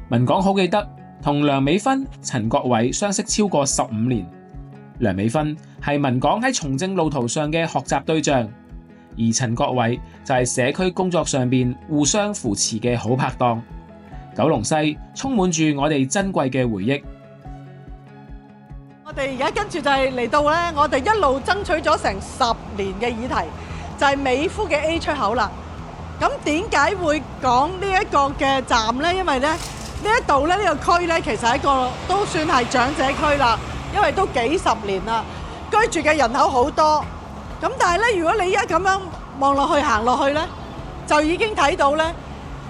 文廣好記得同梁美芬、陳國偉相識超過15年。梁美芬係文廣喺從政路途上嘅學習對象，而陳國偉就係社區工作上邊互相扶持嘅好拍檔。九龍西充滿住我哋珍貴嘅回憶。我哋而家跟住就係嚟到咧，我哋一路爭取咗成10年嘅議題，就係美孚嘅 A 出口啦。咁點解會講呢一個嘅站呢？因為咧呢一度咧呢個區咧，其實係一個都算係長者區啦，因為都幾十年啦，居住嘅人口好多。咁但係咧，如果你而家咁樣望落去行落去咧，就已經睇到咧，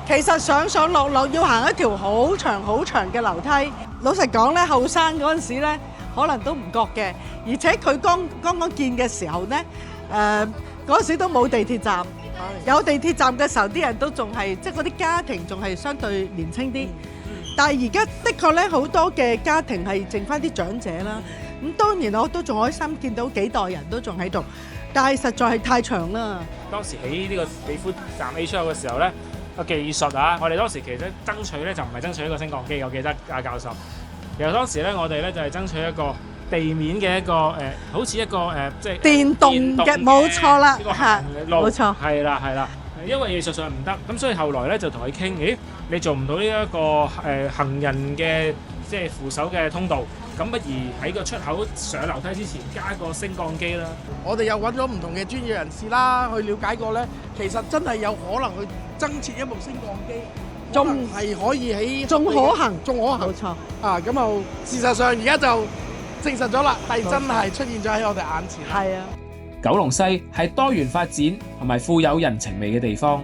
其實上上落落要行一條好長好長嘅樓梯。老實講咧，後生嗰陣時咧，可能都唔覺嘅，而且佢剛剛建嘅時候呢，嗰時都冇地鐵站，有地鐵站嘅時候，啲人都仲係即係嗰啲家庭仲係相對年輕啲。但係而家的確咧，好多嘅家庭係剩翻啲長者啦。咁當然我都仲開心見到幾代人都仲喺度，但係實在係太長啦。當時喺呢個美孚站 A 出口嘅時候咧，個技術啊，我哋當時其實爭取咧就唔係爭取一個升降機，我記得阿教授。其實當時咧，我哋咧就係爭取一個地面嘅一個好似一個即係電動嘅，冇錯啦，嚇，冇錯，係啦係啦。因為技術上唔得，咁所以後來咧就同佢傾，咦，你做唔到呢一個行人嘅即係扶手嘅通道，咁不如喺個出口上樓梯之前加個升降機啦。我哋又揾咗唔同嘅專業人士啦，去了解過咧，其實真係有可能去增設一部升降機。仲係可以喺仲可行，仲可行，冇錯啊！咁就事實上而家就證實咗啦，係真係出現咗喺我哋眼前。係啊，九龍西係多元發展同埋富有人情味嘅地方。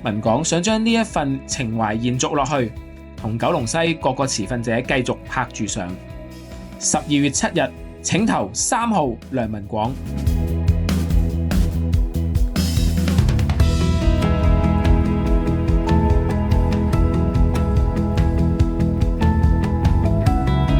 文廣想將呢一份情懷延續落去，同九龍西各個持份者繼續拍住上。12月7日，請投3號梁文廣。